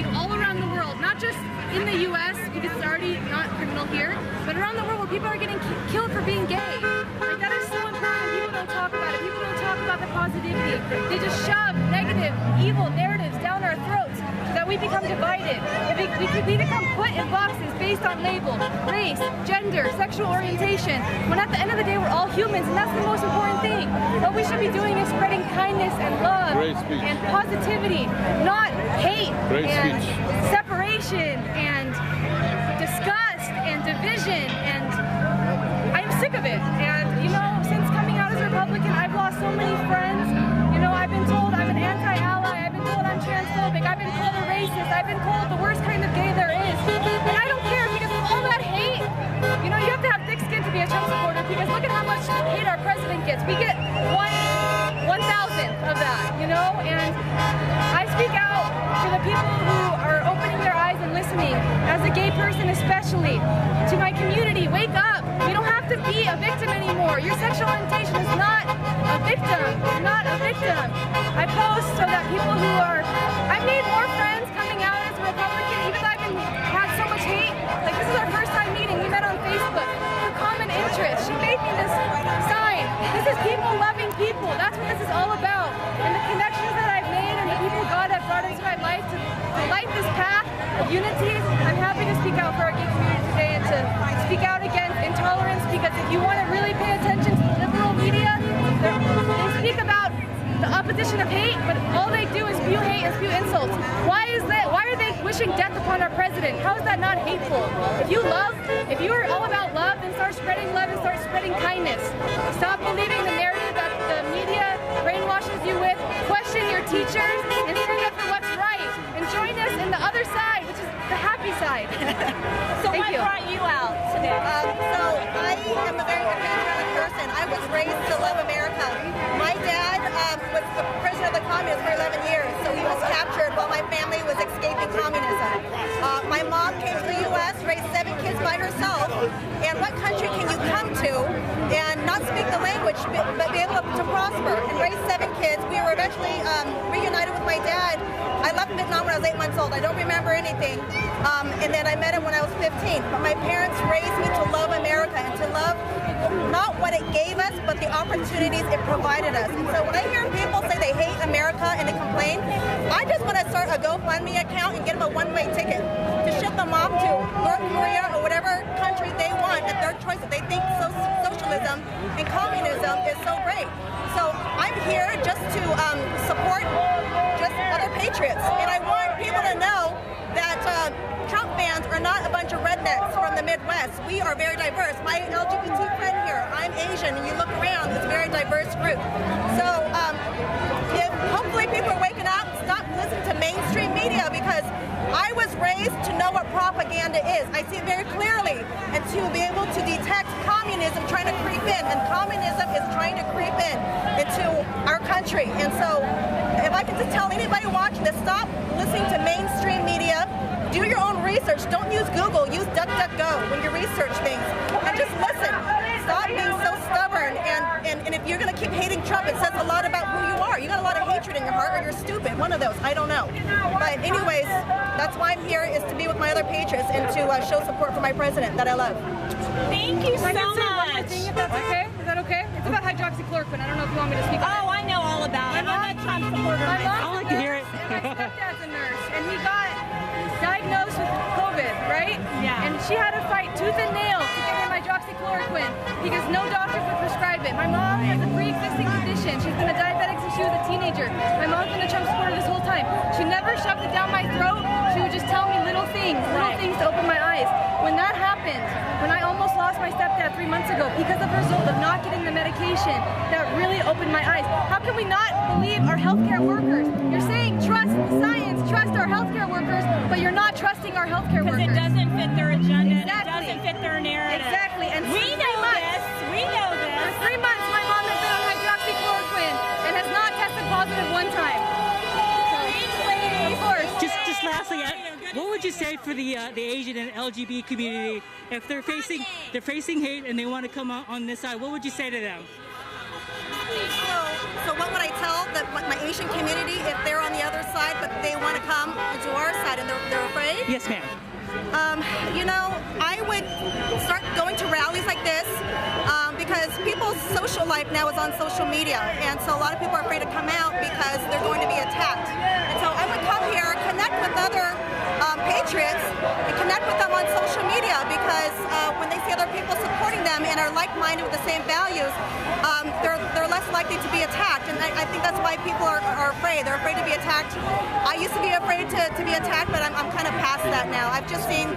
happening all around the world, not just in the U.S. because it's already not criminal here, but around the world where people are getting killed for being gay. Like, that is so important. People don't talk about it. People don't talk about the positivity. They just shove negative, evil narratives down our throats so that we become divided. We become put in boxes based on label, race, gender, sexual orientation, when at the end of the day we're all humans, and that's the most important thing. What we should be doing is spreading kindness and love and positivity, not hate and separation and disgust and division. And I'm sick of it. And you know, since coming out as a Republican, I've lost so many friends. You know, I've been told I'm an anti-ally, I've been told I'm transphobic, I've been called a racist, I've been called the worst kind of gay there is. And I don't care, because of all that hate, you know, you have to have thick skin to be a Trump supporter, because look at how much hate our president gets. We get 1,000th of that, you know? And I speak out for the people who are opening their eyes and listening, as a gay person especially, to my community. Wake up! You don't have to be a victim anymore. Your sexual orientation is not a victim. It's not a victim. I post so that people who are... I've made more friends coming out as a Republican, even though I've had so much hate. Like, this is our first time meeting. We met on Facebook for common interest. She made me this sign. This is people loving people. That's what this is all about. And the connections that I've made and the people God has brought into my life to light this path of unity. I'm happy to speak out for our gay community today and to speak out against intolerance, because if you want to really pay attention to the liberal media, they speak about the opposition of hate, but all they do is spew hate and spew insults. Why is that? Why are they wishing death upon our president? How is that not hateful? If you love, if you are all about love, then start spreading love and start spreading kindness. Stop believing the narrative that the media brainwashes you with. Question your teachers and stand up for what's right. And join us in the other side, which is the happy side. So what brought you out today? So I am a very patriotic person. I was raised to love America. My dad was the prisoner of the communists for 11 years, so he was captured while my family was escaping communism. My mom came to the U.S., raised 7 kids by herself, and what country can you come to and not speak the language, but be able to prosper and raise 7 kids? We were eventually reunited with my dad. I left Vietnam when I was 8 months old. I don't remember anything. And then I met him when I was 15. But my parents raised me to love America and to love not what it gave us, but the opportunities it provided us. And so when I hear people say they hate America and they complain, I just want to start a GoFundMe account and get them a one-way ticket to ship them off to North Korea or whatever country they want at their choice. If they think socialism and communism is so great. So I'm here just to support just other patriots. And I want people to know that Trump fans are not a bunch of rednecks from the Midwest. We are very diverse. My LGBT friend here, I'm Asian, and you look around, it's a very diverse group. So if hopefully people are waking up, stop listening to mainstream media, because I was raised to know what propaganda is. I see it very clearly, and to be able to detect communism trying to creep in, and communism is trying to creep in into our country. And so if I could just tell anybody watching to stop listening to mainstream media, do your own research. Don't use Google, use DuckDuckGo when you research things. And just listen. Stop being so stubborn. And if you're going to keep hating Trump, it says a lot about who you are. You got a lot of hatred in your heart, or you're stupid. One of those. I don't know. But anyways, that's why I'm here, is to be with my other patriots and to show support for my president that I love. Thank you so much. If that's okay? Is that okay? It's about hydroxychloroquine. I don't know if you want me to speak on it. Oh, I know all about it. I'm a Trump supporter. My mom's I like to hear it. And my stepdad's a nurse, and he got diagnosed with COVID, right? Yeah. And she had to fight tooth and nail to get him hydroxychloroquine because no doctor would prescribe it. My mom has a pre-existing condition. She's been a diabetic since she was a teenager. My mom's been a Trump supporter this whole time. She never shoved it down my throat. She would just tell me little things to open my eyes. When that happened, when I almost lost my stepdad 3 months ago because of the result of not getting the medication, that really opened my eyes. How can we not believe our healthcare workers? You're saying trust science, trust our healthcare workers, but you're not trusting our healthcare workers. Because it doesn't fit their agenda. Exactly. It doesn't fit their narrative. Exactly. And we know this. We know this. For 3 months, my mom has been on hydroxychloroquine and has not tested positive one time. Thanks, ladies. Of course. Just lastly, what would you say for the Asian and LGBT community if they're facing hate and they want to come on this side? What would you say to them? So what would I tell my Asian community if they're on the other side, but they want to come to our side and they're Yes, ma'am. You know, I would start going to rallies like this because people's social life now is on social media, and so a lot of people are afraid to come out because they're going to be attacked. And so I would come here, connect with other patriots, and connect with them on social media, because when they see other people supporting them and are like-minded with the same values, they're less likely to be attacked. And I think that's why people are afraid. They're afraid to be attacked. I used to be afraid to be attacked, but I'm kind of past that now. I've just seen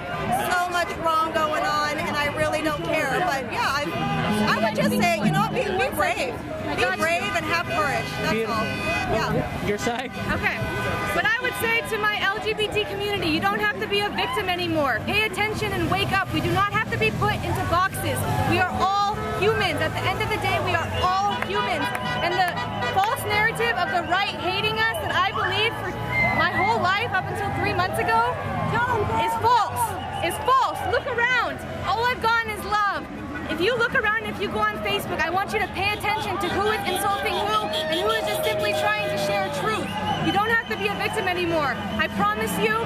so much wrong going on, and I really don't care. But yeah, I would just say, you know, be brave. Be brave and have courage. That's all. Yeah. Your side? Okay. But I would say to my LGBT community, you don't have to be a victim anymore. Pay attention and wake up. We do not have to be put into boxes. We are all humans. At the end of the day, we are all humans. And the false narrative of the right hating us that I believed for my whole life up until 3 months ago is false. Is false. Look around. All I've gotten is love. If you look around and if you go on Facebook, I want you to pay attention to who is insulting who and who is just simply trying to share truth. You don't have to be a victim anymore. I promise you,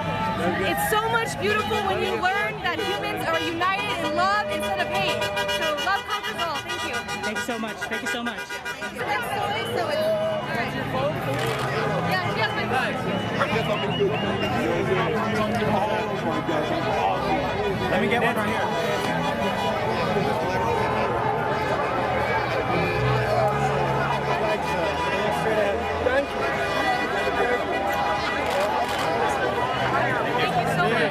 it's so much beautiful when you learn that humans are united in love instead of hate. So love conquers all. Thank you. Thanks so much. Thank you so much. Yeah, she has my phone. Let me get one right here. Thank you so much.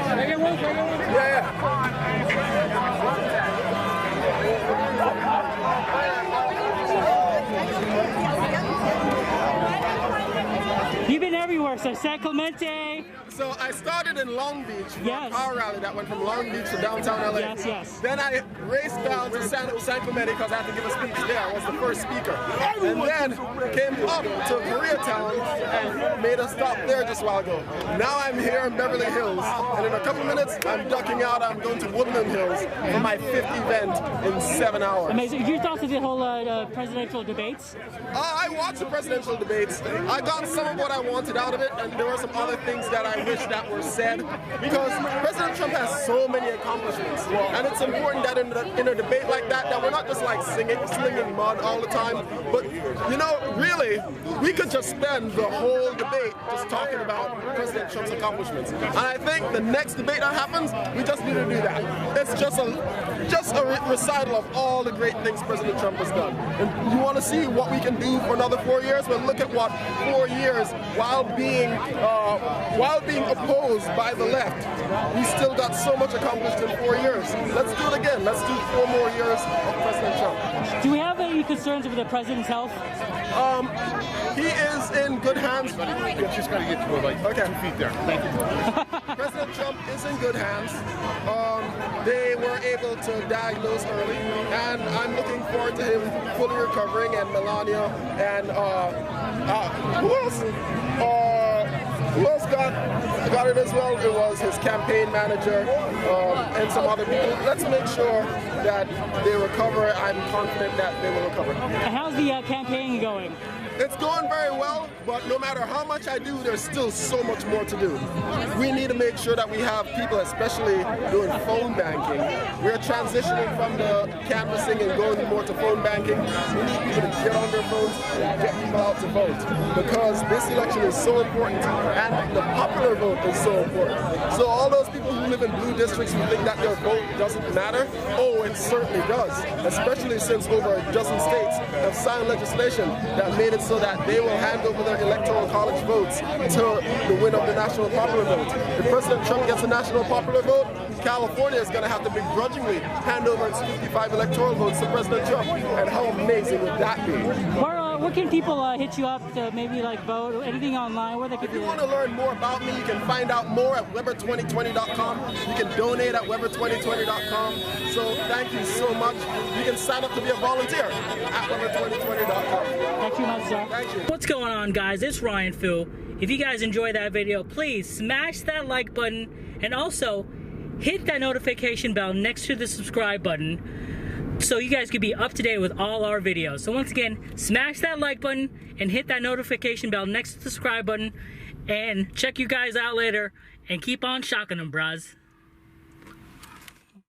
You've been everywhere, so San Clemente. So I started in Long Beach for Yes. a car rally that went from Long Beach to downtown LA. Yes, yes. Then I raced down to San Clemente because I had to give a speech there. I was the first speaker. And then came up to Koreatown and made a stop there just a while ago. Now I'm here in Beverly Hills, and in a couple minutes I'm ducking out. I'm going to Woodland Hills for my 5th event in 7 hours. Amazing. Your thoughts of the whole presidential debates? I watched the presidential debates. I got some of what I wanted out of it, and there were some other things that I wish that were said, because President Trump has so many accomplishments, and it's important that in a debate like that we're not just like slinging mud all the time, but you know, really, we could just spend the whole debate just talking about President Trump's accomplishments. And I think the next debate that happens, we just need to do that. It's just a recital of all the great things President Trump has done. And you want to see what we can do for another 4 years? Well, look at what 4 years, while being opposed by the left, we still got so much accomplished in 4 years. Let's do it again. Let's do 4 more years of President Trump. Do we have any concerns with the president's health? He is in good hands. You just got to get to like 2 feet there. Thank you. President Trump is in good hands. They were able to diagnose early, and I'm looking forward to him fully recovering, and Melania, and who else? Who else got it as well? It was his campaign manager and some other people. Let's make sure that they recover. I'm confident that they will recover. And how's the campaign going? It's going very well, but no matter how much I do, there's still so much more to do. We need to make sure that we have people, especially doing phone banking. We're transitioning from the canvassing and going more to phone banking. We need people to get on their phones and get people out to vote, because this election is so important, and the popular vote is so important. So all those people who live in blue districts who think that their vote doesn't matter, oh, it certainly does, especially since over a dozen states have signed legislation that made it so that they will hand over their electoral college votes to the win of the national popular vote. If President Trump gets a national popular vote, California is going to have to begrudgingly hand over its 55 electoral votes to President Trump. And how amazing would that be? Where can people hit you up to maybe like vote? Anything online? Where they could If you want to learn more about me, you can find out more at Weber2020.com. You can donate at Weber2020.com. So thank you so much. You can sign up to be a volunteer at Weber2020.com. Thank you much, sir. Thank you. What's going on, guys? It's Ryan Fu. If you guys enjoyed that video, please smash that like button and also hit that notification bell next to the subscribe button so you guys can be up to date with all our videos. So once again, smash that like button and hit that notification bell next to the subscribe button, and check you guys out later. and keep on shocking them, bras.